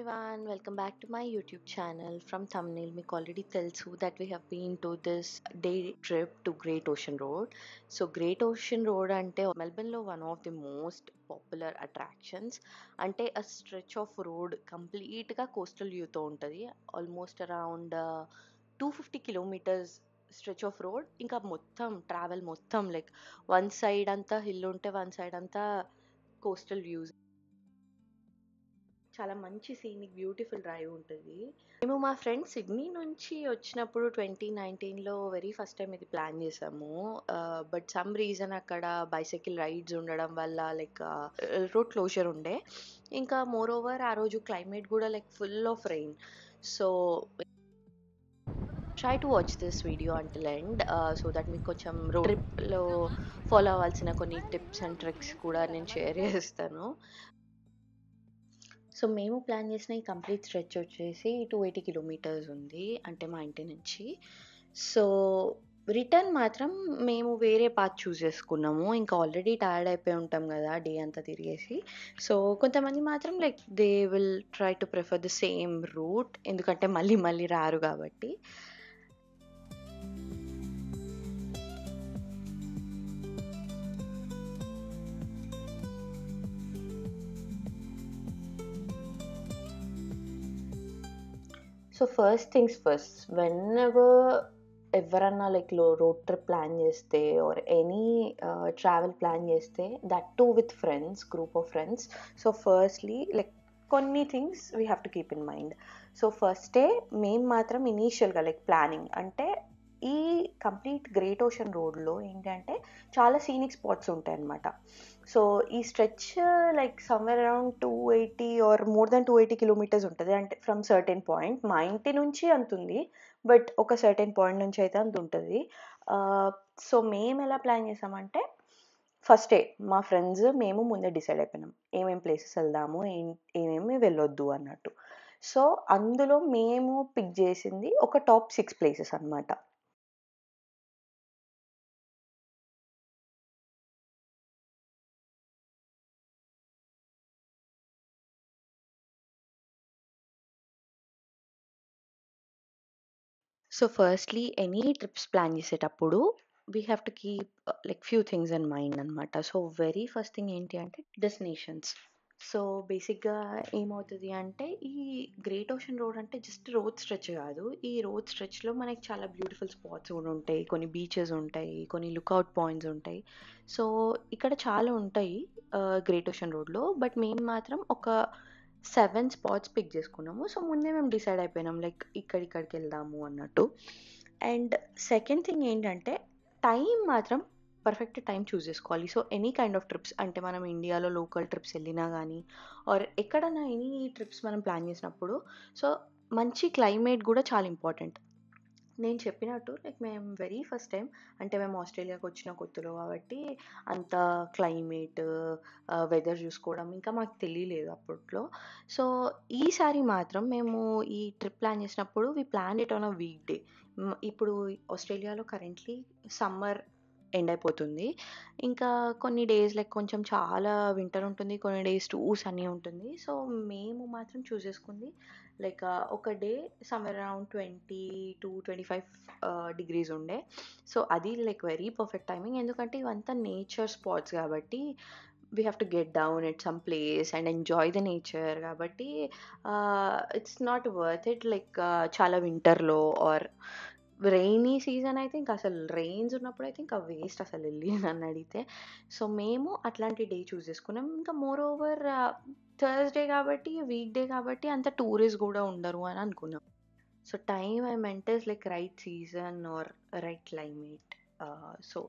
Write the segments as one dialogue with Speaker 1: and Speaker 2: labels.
Speaker 1: everyone, welcome back to my YouTube channel. From thumbnail మీకు already తెలుసు that we have been to this day trip to Great Ocean Road. So Great Ocean Road అంటే మెల్బర్న్లో one of the most popular attractions. అంటే a stretch of road కంప్లీట్గా coastal వ్యూతో ఉంటుంది. Almost around 250 kilometres stretch of road. ఇంకా మొత్తం travel మొత్తం like one side అంతా hill ఉంటే one side అంతా కోస్టల్ వ్యూస్. చాలా మంచి సీనిక్ బ్యూటిఫుల్ డ్రైవ్ ఉంటుంది. మేము మా ఫ్రెండ్ సిడ్నీ నుంచి వచ్చినప్పుడు 2019లో వెరీ ఫస్ట్ టైం ఇది ప్లాన్ చేసాము. బట్ సమ్ రీజన్ అక్కడ బైసైకిల్ రైడ్స్ ఉండడం వల్ల లైక్ రోడ్ క్లోజర్ ఉండే. ఇంకా మోర్ ఓవర్ ఆ రోజు క్లైమేట్ కూడా like full of rain. So try to watch this video until end so that మీకు కొంచెం రోడ్ ట్రిప్లో ఫాలో అవ్వాల్సిన కొన్ని టిప్స్ అండ్ ట్రిక్స్ కూడా నేను షేర్ చేస్తాను. సో మేము ప్లాన్ చేసిన ఈ కంప్లీట్ స్ట్రెచ్ వచ్చేసి 280 కిలోమీటర్స్ ఉంది, అంటే మా ఇంటి నుంచి. సో రిటర్న్ మాత్రం మేము వేరే పాత్ చూస్ చేసుకున్నాము. ఇంకా ఆల్రెడీ టైర్డ్ అయిపోయి ఉంటాం కదా డే అంతా తిరిగేసి. సో కొంతమంది మాత్రం like they will try to prefer the same route, ఎందుకంటే మళ్ళీ మళ్ళీ రారు కాబట్టి. సో ఫస్ట్ థింగ్స్ ఫస్ట్, ఎవరన్నా లైక్ రోడ్ ట్రిప్ ప్లాన్ చేస్తే ఆర్ ఎనీ ట్రావెల్ ప్లాన్ చేస్తే, that too with friends, group of friends. So firstly like కొన్ని things we have to keep in mind. So ఫస్టే మేము మాత్రం ఇనీషియల్గా లైక్ ప్లానింగ్ అంటే ఈ కంప్లీట్ గ్రేట్ ఓషన్ రోడ్లో ఏంటంటే చాలా సీనిక్ స్పాట్స్ ఉంటాయి అన్నమాట. సో ఈ stretch like somewhere around 280 or more than 280 kilometres ఉంటుంది. అంటే ఫ్రమ్ సర్టెన్ పాయింట్ మా ఇంటి నుంచి అంత ఉంది, బట్ ఒక సర్టెన్ పాయింట్ నుంచి అయితే అంత ఉంటుంది. సో మేము ఎలా ప్లాన్ చేసామంటే ఫస్టే మా ఫ్రెండ్స్ మేము ముందే డిసైడ్ అయిపోయినాం ఏమేమి ప్లేసెస్ వెళ్దాము, ఏమేమి వెళ్ళొద్దు అన్నట్టు. సో అందులో మేము పిక్ చేసింది ఒక టాప్ 6 ప్లేసెస్ అన్నమాట. So firstly any trips plan చేసేటప్పుడు we have to keep like few things in mind అనమాట. సో వెరీ ఫస్ట్ థింగ్ ఏంటి అంటే డెస్టినేషన్స్. సో బేసిక్గా ఏమవుతుంది అంటే ఈ గ్రేట్ ఓషన్ రోడ్ అంటే జస్ట్ రోడ్ స్ట్రెచ్ కాదు. ఈ రోడ్ స్ట్రెచ్లో మనకి చాలా బ్యూటిఫుల్ స్పాట్స్ కూడా ఉంటాయి, కొన్ని బీచెస్ ఉంటాయి, కొన్ని లుక్అవుట్ పాయింట్స్ ఉంటాయి. సో ఇక్కడ చాలా ఉంటాయి గ్రేట్ ఓషన్ రోడ్లో. బట్ మేము మాత్రం ఒక 7 స్పాట్స్ పిక్ చేసుకున్నాము. సో ముందే మేము డిసైడ్ అయిపోయినాం లైక్ ఇక్కడికి వెళ్దాము అన్నట్టు. అండ్ సెకండ్ థింగ్ ఏంటంటే టైం మాత్రం పర్ఫెక్ట్ టైం చూస్ చేసుకోవాలి. So any kind of trips, అంటే మనం ఇండియాలో లోకల్ ట్రిప్స్ వెళ్ళినా కానీ ఆర్ ఎక్కడన్నా ఎనీ ట్రిప్స్ మనం ప్లాన్ చేసినప్పుడు సో మంచి క్లైమేట్ కూడా చాలా ఇంపార్టెంట్. నేను చెప్పినట్టు లైక్ మేము వెరీ ఫస్ట్ టైం, అంటే మేము ఆస్ట్రేలియాకి వచ్చిన కొత్తలో కాబట్టి అంత క్లైమేట్ వెదర్ చూసుకోవడం ఇంకా మాకు తెలియలేదు అప్పట్లో. సో ఈసారి మాత్రం మేము ఈ ట్రిప్ ప్లాన్ చేసినప్పుడు we plan it on a week day. ఇప్పుడు ఆస్ట్రేలియాలో కరెంట్లీ సమ్మర్ ఎండ్ అయిపోతుంది. ఇంకా కొన్ని డేస్ లైక్ కొంచెం చాలా వింటర్ ఉంటుంది, కొన్ని డేస్ టూ సన్నీ ఉంటుంది. సో మేము మాత్రం చూస్ చేసుకుంది లైక్ ఒక day somewhere around 20 to 25 degrees ఉండే. సో అది లైక్ వెరీ పర్ఫెక్ట్ టైమింగ్, ఎందుకంటే ఇవంతా నేచర్ స్పాట్స్ కాబట్టి we have to get down at some place and enjoy the nature. కాబట్టి it's not worth it like చాలా వింటర్లో ఆర్ రెయినీ సీజన్ అయితే ఇంకా అసలు రెయిన్స్ ఉన్నప్పుడు అయితే ఇంకా వేస్ట్ అసలు వెళ్ళి నన్ను అడిగితే. సో మేము అట్లాంటి డే చూస్ చేసుకున్నాం. ఇంకా మోర్ ఓవర్ థర్స్డే కాబట్టి వీక్ డే కాబట్టి అంత టూరిస్ట్ కూడా ఉండరు అని అనుకున్నాం. So time I meant is like right season or right climate. So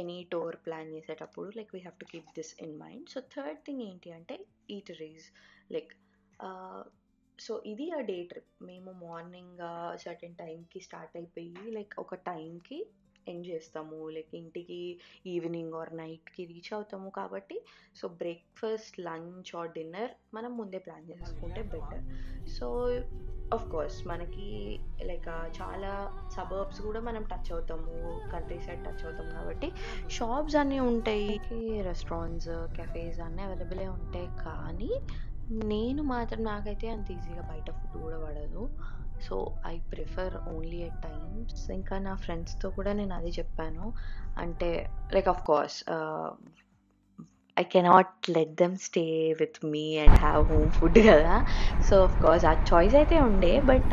Speaker 1: any tour plan చేసేటప్పుడు like we have to keep this in mind. So third thing ఏంటి అంటే ఈటరీస్. లైక్ సో ఇది ఆ డే ట్రిప్. మేము morning certain టైంకి start అయిపోయి like ఒక టైంకి ఎండ్ చేస్తాము, లైక్ ఇంటికి ఈవినింగ్ ఆర్ నైట్కి రీచ్ అవుతాము. కాబట్టి so breakfast, lunch or dinner మనం ముందే ప్లాన్ చేసుకుంటే బెటర్. సో ఆఫ్ కోర్స్ మనకి లైక్ చాలా సబర్బ్స్ కూడా మనం టచ్ అవుతాము, కంట్రీ సైడ్ టచ్ అవుతాం కాబట్టి షాప్స్ అన్నీ ఉంటాయి, రెస్టారెంట్స్, కెఫేస్ అన్నీ అవైలబులే ఉంటాయి. కానీ నేను మాత్రం నాకైతే అంత ఈజీగా బయట ఫుడ్ గూడా పడదు. So, I prefer only at times. ఇంకా నా ఫ్రెండ్స్‌తో కూడా నేను అదే చెప్పాను. అంటే like of course I cannot let them stay with me and have home food గదా! సో, ఆఫ్ కోర్స్ ఆ చాయిస్ అయితే ఉండే. But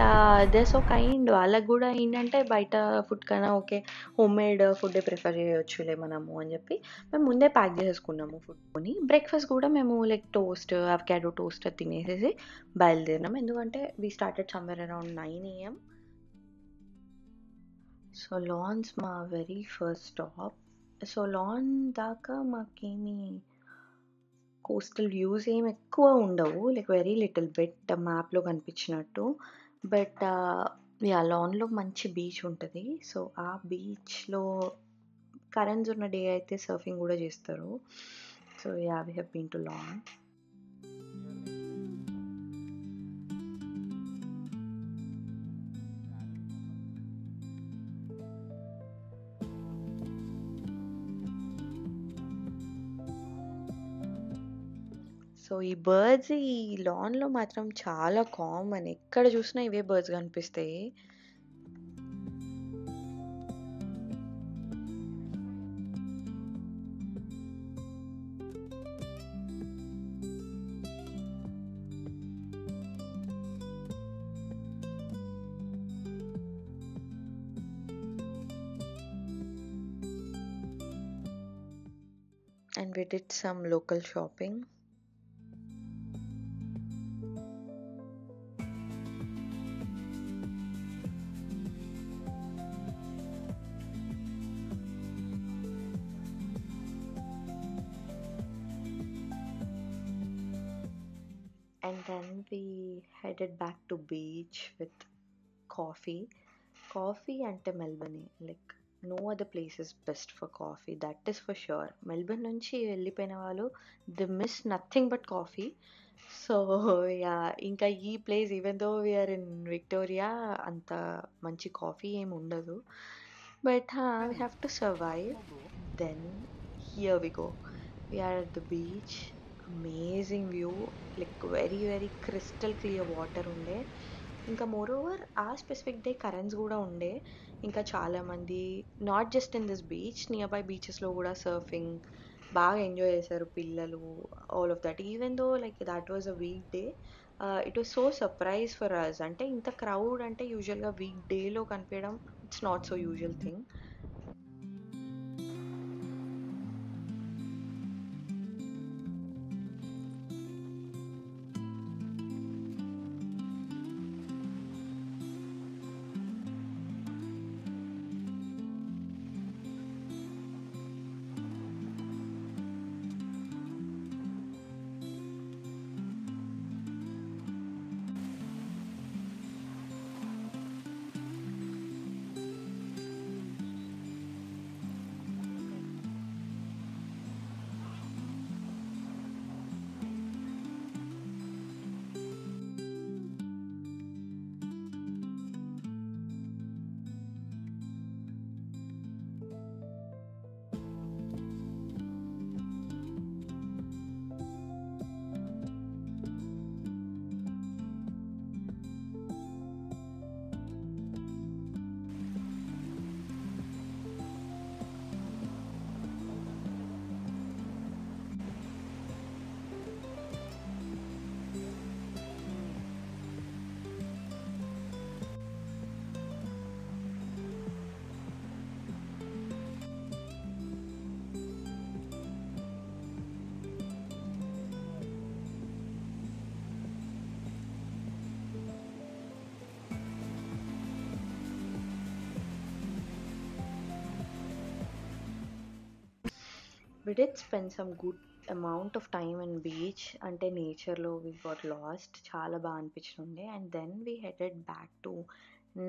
Speaker 1: they are so kind. వాళ్ళకి గూడా ఏంటంటే బయట ఫుడ్ కన్నా ఓకే. హోమ్‌మేడ్ ఫుడ్డే ప్రిఫర్ చేయొచ్చులే మనము అని జెప్పి మేము ముందే ప్యాక్ జేసేసుకున్నాము ఫుడ్ కొని. బ్రేక్‌ఫాస్ట్ గూడా మేము లైక్ టోస్ట్, అవకాడో టోస్ట్ అది తినేసేసి బయలుదేరినాం. ఎందుకంటే we started somewhere around 9 AM. So, Lorne's మా very first stop. So, Lorne దాకా మాకేమి కోస్టల్ వ్యూస్ ఏమి ఎక్కువ ఉండవు. లైక్ వెరీ లిటిల్ బిట్ మ్యాప్‌లో కనిపించినట్టు. But yeah! లాన్‌లో మంచి బీచ్ ఉంటది. సో, ఆ బీచ్‌లో కరెంట్స్ ఉన్న డే అయితే సర్ఫింగ్ గూడా చేస్తారు. So, yeah! We have been to Lorne. So, ఈ బర్డ్స్ ఈ లాన్‌లో మాత్రం చాలా కామన్. ఎక్కడ చూసినా ఇవే బర్డ్స్ కనిపిస్తాయి. And we did some local shopping. And then we headed back to beach with coffee. Coffee అంటే మెల్బర్నే. Like no other place is best for coffee. That is for sure. Melbourne నుంచి వెళ్ళిపోయిన వాళ్ళు they miss nothing but coffee. So yeah! ఇంకా ఈ place even though we are in Victoria అంత మంచి coffee ఏమి ఉండదు. But we have to survive. Then here we go. We are at the beach. Amazing view. Like very very crystal clear water ఉండే. ఇంకా moreover ఆ specific day currents కూడా ఉండే. ఇంకా చాలామంది not just in this beach near by బీచెస్లో కూడా surfing బాగా ఎంజాయ్ చేశారు పిల్లలు. All of that even though like that was a week day. It was so surprise for us. అంటే ఇంత క్రౌడ్ అంటే యూజువల్గా వీక్ డేలో కనిపించడం it's not so usual thing. We did spend some good amount of time in beach. అంటే నేచర్లో we got lost. చాలా బాగా అనిపించింది. And then we headed back to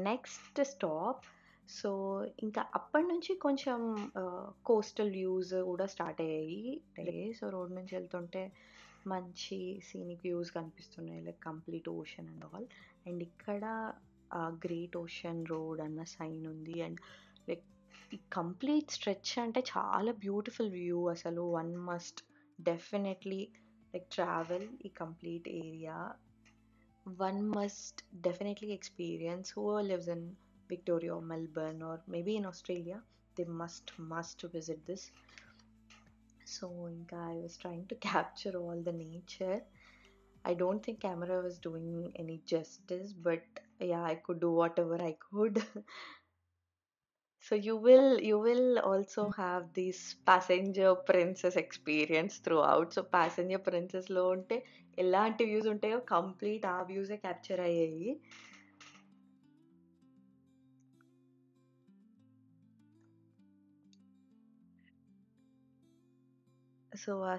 Speaker 1: next stop. So ఇంకా అప్పటి నుంచి కొంచెం కోస్టల్ వ్యూస్ కూడా స్టార్ట్ అయ్యాయి. సో రోడ్ నుంచి వెళ్తుంటే మంచి సీనిక్ వ్యూస్ కనిపిస్తున్నాయి. Like complete ocean and all. And ఇక్కడ గ్రేట్ ఓషన్ రోడ్ అన్న సైన్ ఉంది. అండ్ లైక్ ఈ కంప్లీట్ స్ట్రెచ్ అంటే చాలా బ్యూటిఫుల్ వ్యూ. అసలు one must definitely like travel a complete area, one must definitely experience. Whoever lives in Victoria or Melbourne or maybe in Australia, they must visit this. So ఇంకా I was trying to capture all the nature. I don't think camera was doing any justice, but yeah, I could do whatever I could. So you will also have this passenger princess experience throughout. So passenger princess లో ఉంటే ఎలాంటి views ఉంటాయో complete ఆ వ్యూసే capture అయ్యాయి. So uh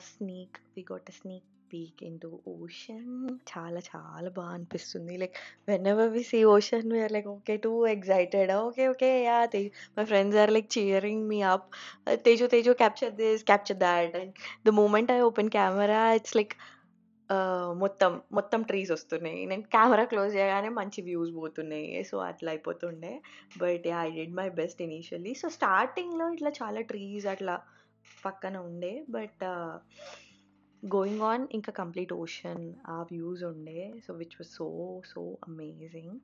Speaker 1: we got a sneak peek into ocean. చాలా చాలా బాగా అనిపిస్తుంది. Like whenever we see ocean we're like okay too excited. Okay okay yeah my friends are like cheering me up. Teju Teju capture this capture that. And the moment I open camera it's like మొత్తం మొత్తం trees వస్తున్నాయి. నేను camera close చేయగానే మంచి views పోతున్నాయి. So అట్లా అయిపోతుండే. But yeah I did my best initially. So స్టార్టింగ్లో ఇట్లా చాలా ట్రీస్ అట్లా పక్కన ఉండే. బట్ గోయింగ్ ఆన్ ఇంకా కంప్లీట్ ఓషన్ ఆ వ్యూస్ ఉండే. So which was so so amazing.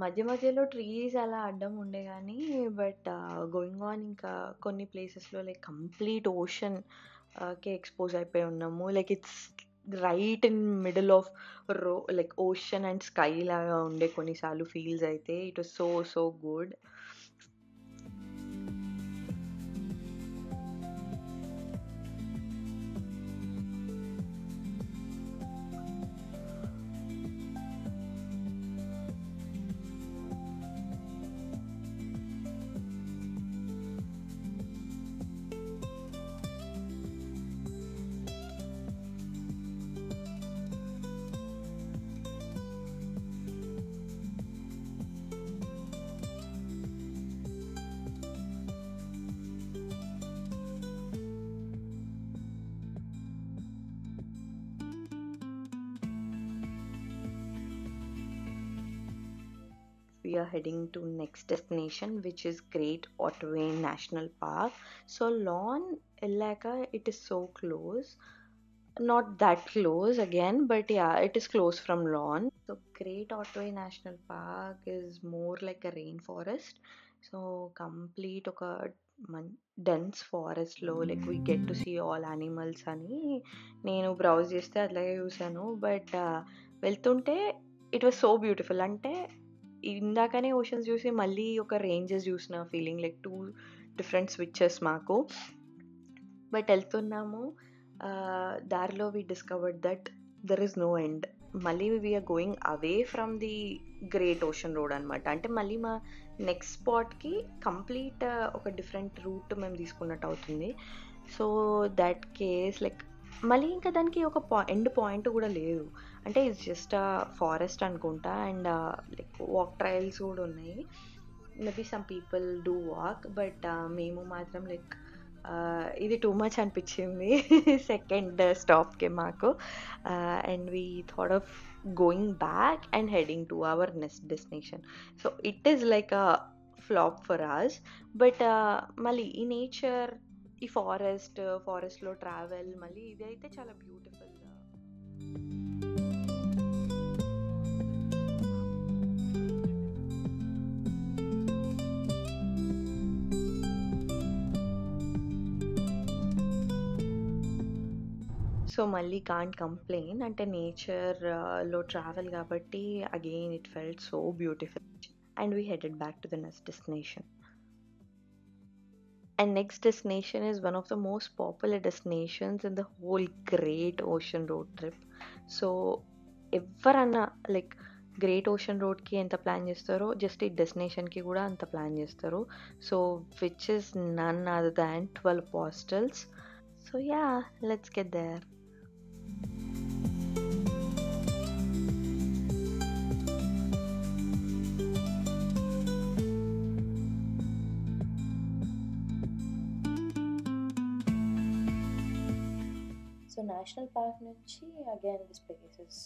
Speaker 1: మధ్య మధ్యలో ట్రీస్ అలా అడ్డం ఉండే గానీ బట్ గోయింగ్ ఆన్ ఇంకా కొన్ని ప్లేసెస్‌లో లైక్ కంప్లీట్ ఓషన్ కి ఎక్స్‌పోజ్ అయిపోయి ఉన్నాము. Like it's right in middle of like ocean and sky లాగా ఉండే కొన్నిసార్లు ఫీల్స్ అయితే. It was so so good. We are heading to next destination, which is Great Otway National Park. So Lawn Illaka, it is so close. Not that close again, but yeah, it is close from Lawn. So Great Otway National Park is more like a rainforest. So complete ఒక dense ఫారెస్ట్లో like we get to see all animals అని నేను browse చేస్తే అట్లాగే చూసాను. But వెళ్తుంటే it was so beautiful. అంటే ఇందాకనే ఓషన్స్ చూసి మళ్ళీ ఒక రేంజెస్ చూసిన feeling. Like two different switches మాకు. బట్ వెళ్తున్నాము దారిలో we discovered that there is no end. మళ్ళీ we're going away from the great ocean road అనమాట. అంటే మళ్ళీ మా నెక్స్ట్ స్పాట్కి కంప్లీట్ ఒక డిఫరెంట్ రూట్ మేము తీసుకున్నట్టు అవుతుంది. సో దట్ కేస్ లైక్ మళ్ళీ ఇంకా దానికి ఒక ఎండ్ పాయింట్ కూడా లేదు. అంటే ఇట్స్ జస్ట్ ఫారెస్ట్ అనుకుంటా. అండ్ లైక్ వాక్ ట్రయల్స్ కూడా ఉన్నాయి. Maybe some people do walk. But మేము మాత్రం లైక్ ఇది టూ మచ్ అనిపించింది సెకండ్ స్టాప్కి మాకు. And we thought of going back and heading to our next destination. So it is like a flop for us. But మళ్ళీ ఈ nature, ఈ ఫారెస్ట్లో ట్రావెల్ మళ్ళీ ఇది అయితే చాలా బ్యూటిఫుల్. సో మళ్ళీ కాంట్ కంప్లైన్. అంటే నేచర్లో ట్రావెల్ కాబట్టి again it felt so beautiful. And we headed back to the next destination. And next destination is one of the most popular destinations in the whole Great Ocean Road trip. So ఎవరన్నా like great ocean రోడ్కి ఎంత plan చేస్తారో just ఈ డెస్టినేషన్కి కూడా అంత plan చేస్తారు. So which is none other than 12 Apostles. So yeah, let's get there. So national park నుంచి again this place is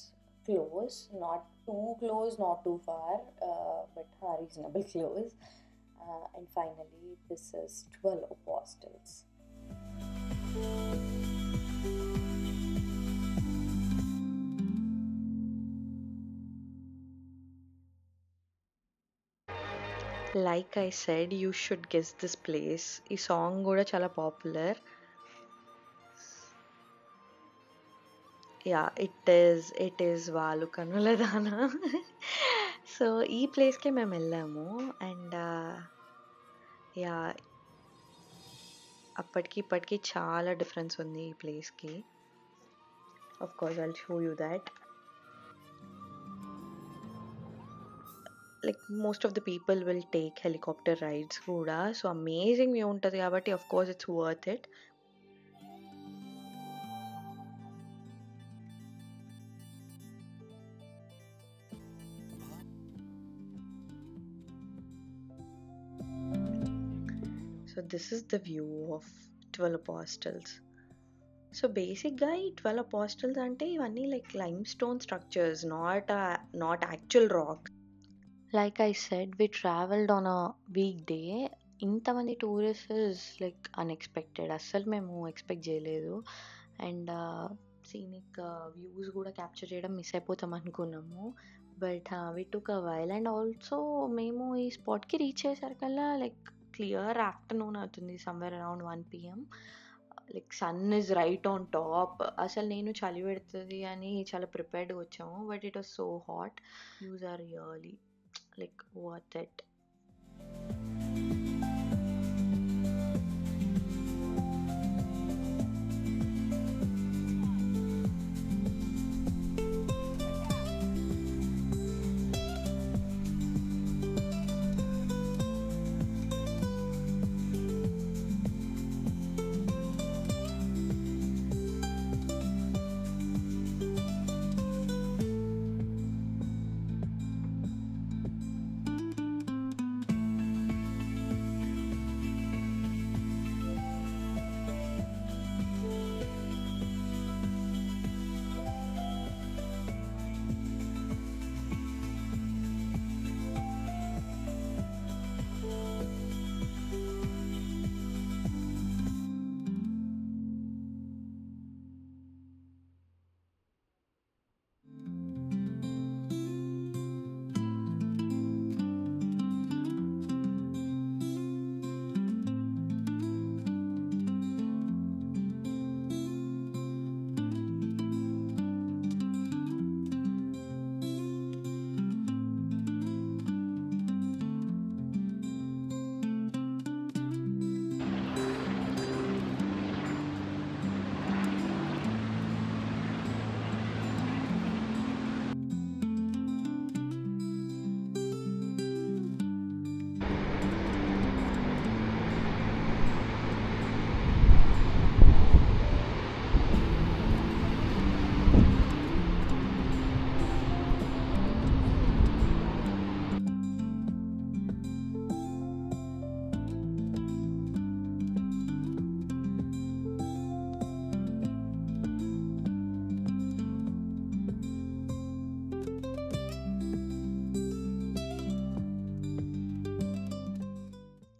Speaker 1: close, not too close, not too far, but reasonable close. And finally, this is 12 Apostles. Like I said, you should guess this place. ఈ song కూడా చాలా popular. Yeah, it is వాళ్ళు కనుల దానా. So ఈ ప్లేస్కే మేము వెళ్ళాము. And yeah, అప్పటికి ఇప్పటికి చాలా డిఫరెన్స్ ఉంది ఈ ప్లేస్కి. Of course I'll show you that. Like most of the people will take helicopter rides కూడా. సో అమేజింగ్ వ్యూ ఉంటుంది కాబట్టి of course it's worth it. So this is the view of 12 Apostles. So బేసిక్గా ఈ 12 Apostles అంటే ఇవన్నీ like lime stone structures, not actual rock. Like I said, we travelled on a week day. ఇంతమంది tourists like unexpected, అస్సలు మేము expect చేయలేదు. And scenic views కూడా capture చేయడం మిస్ అయిపోతాం అనుకున్నాము. But we took a while. And also మేము ఈ స్పాట్కి రీచ్ అయ్యేసరికల్లా లైక్ క్లియర్ ఆఫ్టర్నూన్ అవుతుంది, somewhere around 1 PM. Like sun is right on top. అసలు నేను చలి పెడుతుంది అని చాలా ప్రిపేర్డ్గా వచ్చాము, but it was so hot. Views are really like worth it.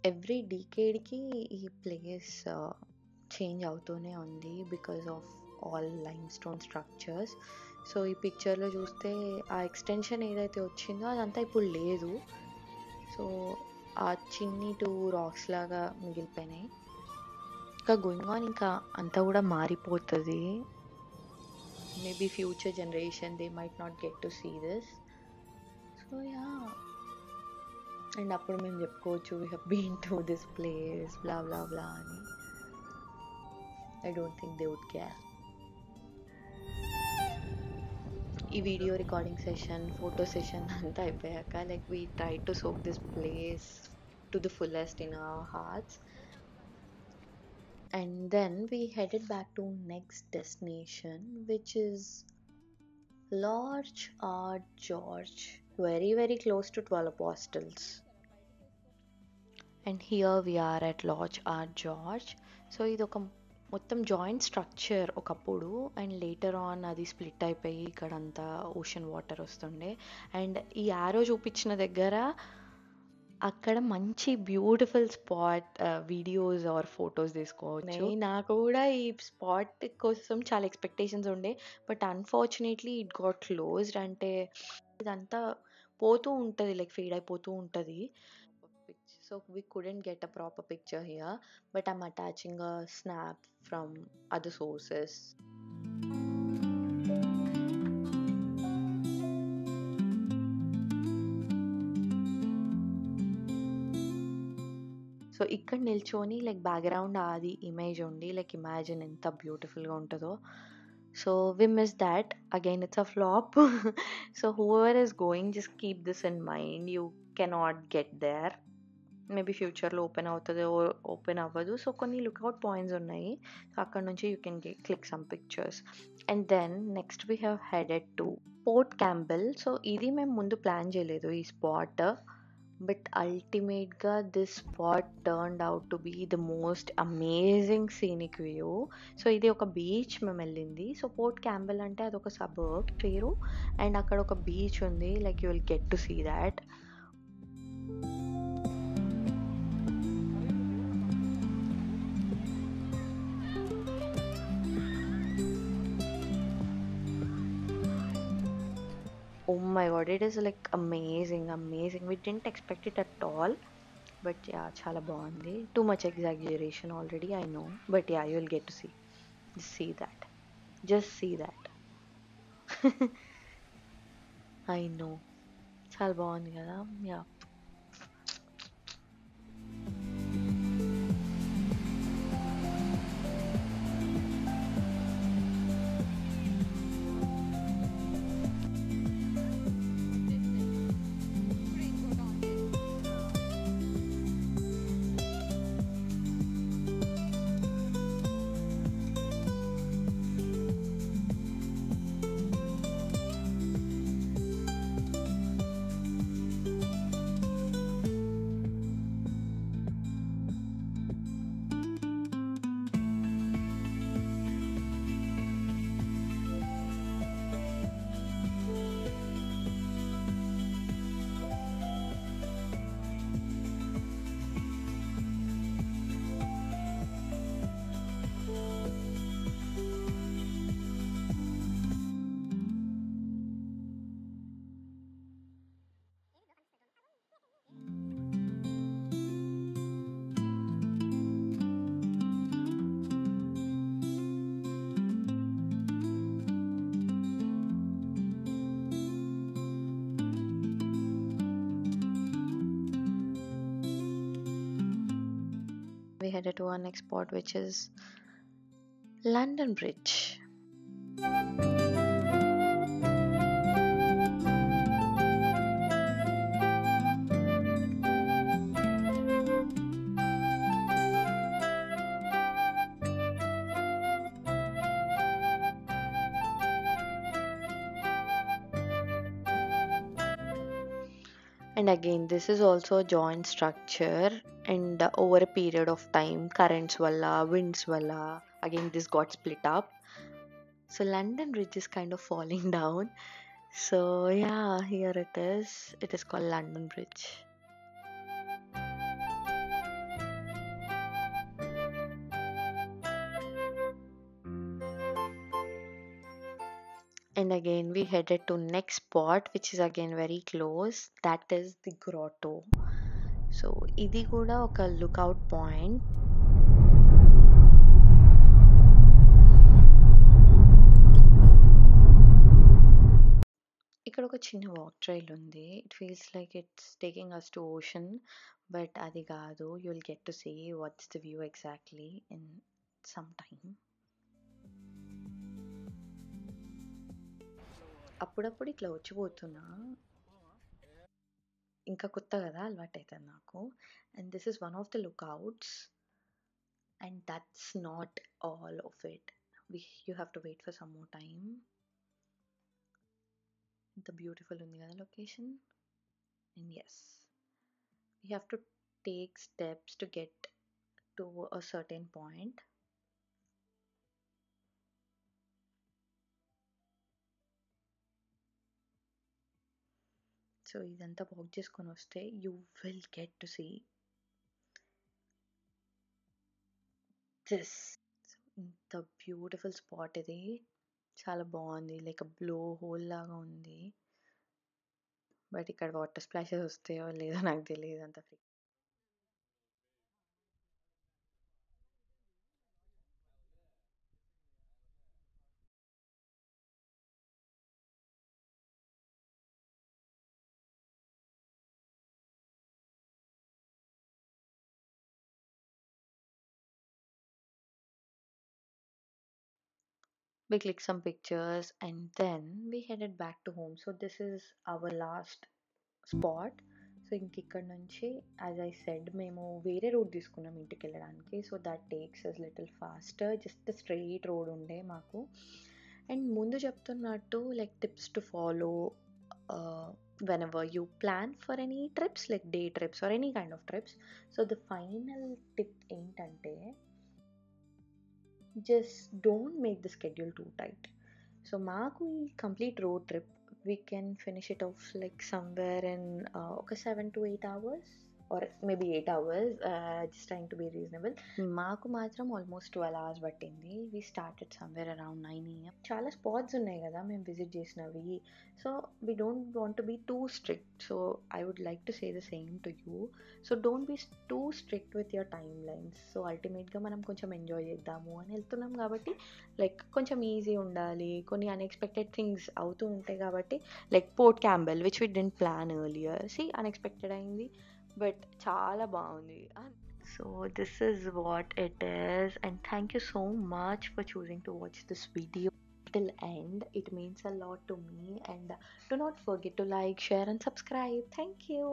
Speaker 1: Every డీకేడ్కి ఈ ప్లేస్ చేంజ్ అవుతూనే ఉంది because of all lime stone structures. So ఈ పిక్చర్లో చూస్తే ఆ ఎక్స్టెన్షన్ ఏదైతే వచ్చిందో అదంతా ఇప్పుడు లేదు. సో ఆ చిన్ని 2 రాక్స్ లాగా మిగిలిపోయినాయి. ఇంకా గోయింగ్ ఆన్, ఇంకా అంతా కూడా మారిపోతుంది. Maybe future generation they might not get to see this. So yeah, and అప్పుడు మేము చెప్పుకోవచ్చు we have been to this place blah blah blah అని. I don't think they would care. ఈ video recording session, photo session అంతా అయిపోయాక like we try to soak this place to the fullest in our hearts. And then we headed back to next destination, which is Lodge Art George, very very close to 12 Apostles. And here we are at Lodge Art George. So idoka మొత్తం joint structure ఒకప్పుడు, and later on అది split అయిపోయి ఇక్కడంతా ocean water వస్తుండే. And ఈ arrow చూపించిన దగ్గర అక్కడ మంచి beautiful spot videos are photos తీసుకోవచ్చు. నాకు కూడా ఈ స్పాట్ కోసం చాలా ఎక్స్పెక్టేషన్స్ ఉండే, but unfortunately it got closed. అంటే ఇదంతా పోతూ ఉంటుంది, లైక్ ఫేడ్ అయిపోతూ ఉంటుంది. So we couldn't get a proper picture here, but I'm attaching a snap from other sources. So ఇక్కడ నిల్చొని లైక్ బ్యాక్గ్రౌండ్ అది ఇమేజ్ ఉండి లైక్ ఇమాజిన్ ఎంత బ్యూటిఫుల్గా ఉంటుందో. So we miss that again, it's a flop. So whoever is going just keep this in mind, you cannot get there. Maybe ఫ్యూచర్లో open అవుతుంది, open అవ్వదు. సో కొన్ని లుక్అవుట్ పాయింట్స్ ఉన్నాయి, సో అక్కడ నుంచి you can click some pictures. And then next we have headed to Port Campbell. So ఇది మేము ముందు ప్లాన్ చేయలేదు ఈ స్పాట్, బట్ అల్టిమేట్గా this spot turned out to be the most amazing scenic view. So ఇది ఒక బీచ్ మేము వెళ్ళింది. సో పోర్ట్ క్యాంబెల్ అంటే అదొక సబర్బ్ పేరు, అండ్ అక్కడ ఒక బీచ్ ఉంది, like you will get to see that. Oh my god, it is like amazing, amazing. We didn't expect it at all. But yeah, chala బాగుంది. Too much exaggeration already, I know. But yeah, you'll get to see. Just see that. Just see that. I know. చాలా బాగుంది కదా. Yeah. We headed to our next spot, which is London Bridge. And again, this is also a joint structure, and over a period of time, currents walla, winds walla, again this got split up. So London Bridge is kind of falling down. So yeah, here it is. It is called London Bridge. And again we headed to next spot, which is again very close. That is the grotto. So ఇది కూడా ఒక lookout point. ఇక్కడ ఒక చిన్న walk trail ఉంది. It feels like it's taking us to ocean, but అది కాదు. You will get to see what's the view exactly in some time. అప్పుడప్పుడు ఇట్లా వచ్చిపోతున్నా, ఇంకా కొత్త కదా, అలవాటు అవుతుంది నాకు. And this is one of the lookouts, and that's not all of it. You have to wait for some more time. ఇంత బ్యూటిఫుల్ ఉంది కదా location. And yes, we have to take steps to get to a certain point. So ఇదంతా walk చేసుకొని వస్తే you will get to see this. ఇంత beautiful spot ఇది. చాలా బాగుంది, లైక్ బ్లో హోల్ లాగా ఉంది. బట్ ఇక్కడ వాటర్ స్ప్లాషెస్ వస్తాయో లేదో నాకు తెలియదు అంత free. We clicked some pictures and then we headed back to home. So this is our last spot. So ఇంక ఇక్కడ నుంచి యాజ్ ఐ సెడ్ మేము వేరే రోడ్ తీసుకున్నాం ఇంటికి వెళ్ళడానికి. So that takes us little faster. Just straight road ఉండే మాకు. అండ్ ముందు చెప్తున్నట్టు like tips to follow whenever you plan for any trips, like day trips or any kind of trips. So the final tip ఏంటంటే just don't make the schedule too tight. So మాకు ఈ complete road trip we can finish it off like somewhere in okay 7 to 8 hours or maybe 8 hours, just trying to be reasonable. మాకు మాత్రం almost 12 hours పట్టింది. we started somewhere around 9 AM. చాలా spots ఉన్నాయి కదా మేము visit చేసినవి. So we don't want to be too strict. So I would like to say the same to you. So don't be too strict with your timelines. So అల్టిమేట్గా మనం కొంచెం enjoy చేద్దాము అని వెళ్తున్నాం కాబట్టి లైక్ కొంచెం ఈజీ ఉండాలి. కొన్ని అన్ఎక్స్పెక్టెడ్ థింగ్స్ అవుతూ ఉంటాయి కాబట్టి like Port Campbell which we didn't plan earlier, see unexpected అయింది బట్ చాలా బాగుంది. So this is what it is and thank you so much for choosing to watch this video till end. It means a lot to me and do not forget to like, share and subscribe. Thank you.